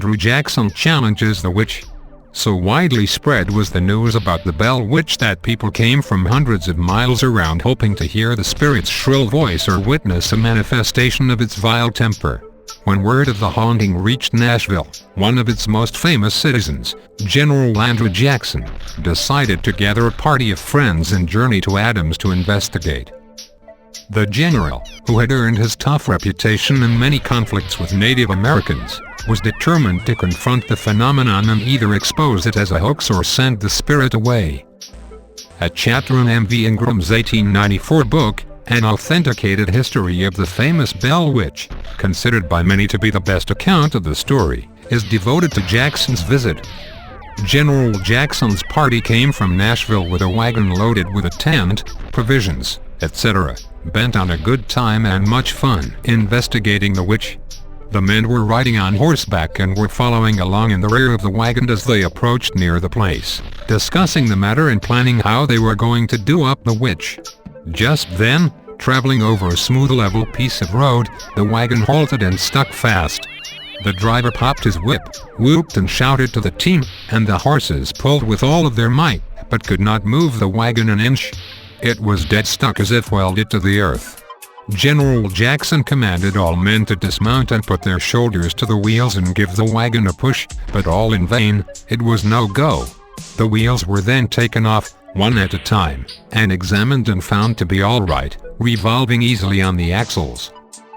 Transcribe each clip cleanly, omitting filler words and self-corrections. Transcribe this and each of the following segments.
Andrew Jackson challenges the witch. So widely spread was the news about the Bell Witch that people came from hundreds of miles around hoping to hear the spirit's shrill voice or witness a manifestation of its vile temper. When word of the haunting reached Nashville, one of its most famous citizens, General Andrew Jackson, decided to gather a party of friends and journey to Adams to investigate. The general, who had earned his tough reputation in many conflicts with Native Americans, was determined to confront the phenomenon and either expose it as a hoax or send the spirit away. A chapter in M.V. Ingram's 1894 book, An Authenticated History of the Famous Bell Witch, considered by many to be the best account of the story, is devoted to Jackson's visit. General Jackson's party came from Nashville with a wagon loaded with a tent, provisions, etc., bent on a good time and much fun investigating the witch. The men were riding on horseback and were following along in the rear of the wagon as they approached near the place, discussing the matter and planning how they were going to do up the witch. Just then, traveling over a smooth level piece of road, the wagon halted and stuck fast. The driver popped his whip, whooped and shouted to the team, and the horses pulled with all of their might, but could not move the wagon an inch. It was dead stuck as if welded to the earth. General Jackson commanded all men to dismount and put their shoulders to the wheels and give the wagon a push, but all in vain. It was no go. The wheels were then taken off, one at a time, and examined and found to be all right, revolving easily on the axles.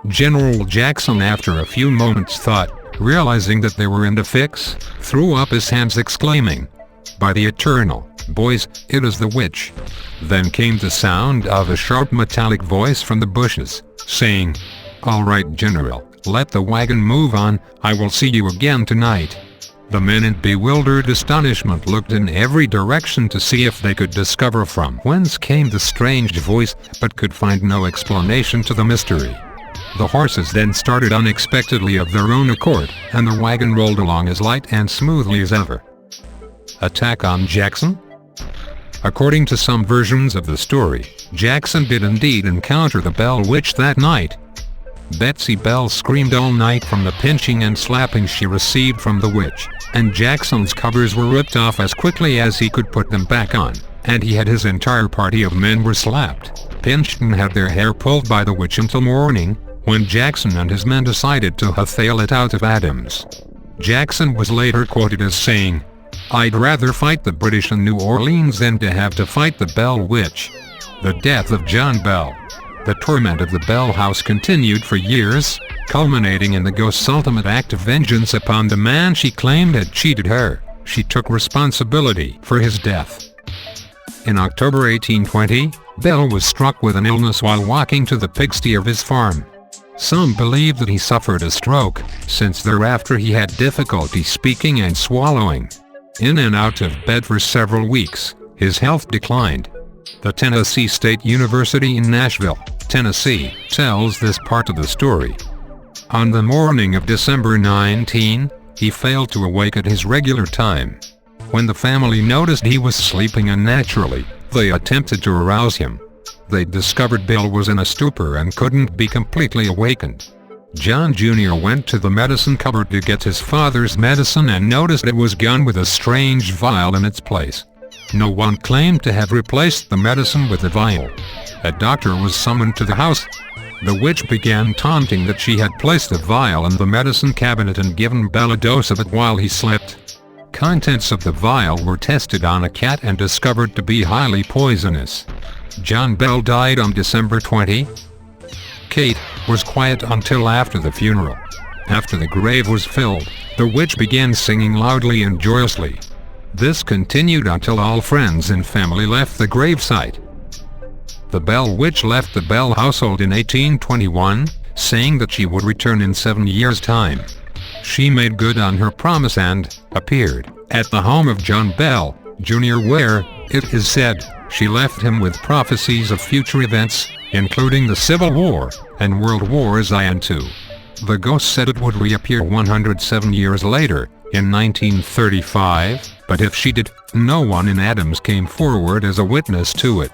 General Jackson, after a few moments' thought, realizing that they were in a fix, threw up his hands exclaiming, "By the Eternal, boys, it is the witch." Then came the sound of a sharp metallic voice from the bushes, saying, "All right, General, let the wagon move on, I will see you again tonight." The men in bewildered astonishment looked in every direction to see if they could discover from whence came the strange voice, but could find no explanation to the mystery. The horses then started unexpectedly of their own accord, and the wagon rolled along as light and smoothly as ever. Attack on Jackson? According to some versions of the story, Jackson did indeed encounter the Bell Witch that night. Betsy Bell screamed all night from the pinching and slapping she received from the witch, and Jackson's covers were ripped off as quickly as he could put them back on, and he had his entire party of men were slapped, pinched and had their hair pulled by the witch until morning, when Jackson and his men decided to hustle it out of Adams. Jackson was later quoted as saying, "I'd rather fight the British in New Orleans than to have to fight the Bell Witch." The death of John Bell. The torment of the Bell House continued for years, culminating in the ghost's ultimate act of vengeance upon the man she claimed had cheated her. She took responsibility for his death. In October 1820, Bell was struck with an illness while walking to the pigsty of his farm. Some believe that he suffered a stroke, since thereafter he had difficulty speaking and swallowing. In and out of bed for several weeks, his health declined. The Tennessee State University in Nashville, Tennessee, tells this part of the story. On the morning of December 19, he failed to awake at his regular time. When the family noticed he was sleeping unnaturally, they attempted to arouse him. They discovered Bill was in a stupor and couldn't be completely awakened. John Jr. went to the medicine cupboard to get his father's medicine and noticed it was gone with a strange vial in its place. No one claimed to have replaced the medicine with the vial. A doctor was summoned to the house. The witch began taunting that she had placed the vial in the medicine cabinet and given Bell a dose of it while he slept. Contents of the vial were tested on a cat and discovered to be highly poisonous. John Bell died on December 20. Kate was quiet until after the funeral. After the grave was filled, the witch began singing loudly and joyously. This continued until all friends and family left the gravesite. The Bell Witch left the Bell household in 1821, saying that she would return in 7 years' time. She made good on her promise and appeared at the home of John Bell, Jr., where, it is said, she left him with prophecies of future events, including the Civil War and World Wars I and II. The ghost said it would reappear 107 years later, in 1935, but if she did, no one in Adams came forward as a witness to it.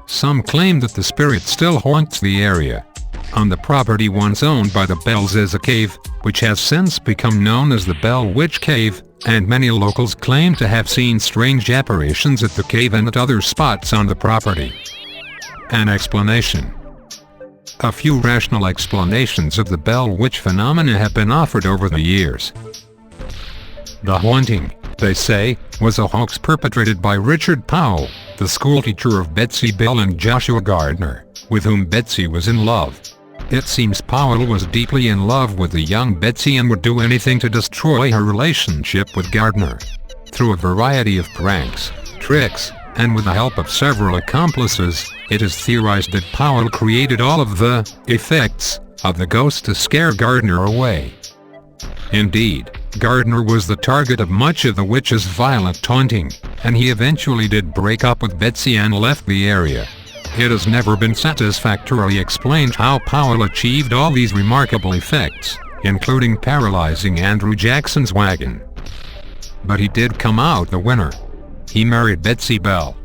Some claim that the spirit still haunts the area. On the property once owned by the Bells is a cave, which has since become known as the Bell Witch Cave, and many locals claim to have seen strange apparitions at the cave and at other spots on the property. An explanation. A few rational explanations of the Bell Witch phenomena have been offered over the years. The haunting, they say, was a hoax perpetrated by Richard Powell, the schoolteacher of Betsy Bell and Joshua Gardner, with whom Betsy was in love. It seems Powell was deeply in love with the young Betsy and would do anything to destroy her relationship with Gardner. Through a variety of pranks, tricks, and with the help of several accomplices, it is theorized that Powell created all of the effects of the ghost to scare Gardner away. Indeed, Gardner was the target of much of the witch's violent taunting, and he eventually did break up with Betsy and left the area. It has never been satisfactorily explained how Powell achieved all these remarkable effects, including paralyzing Andrew Jackson's wagon. But he did come out the winner. He married Betsy Bell,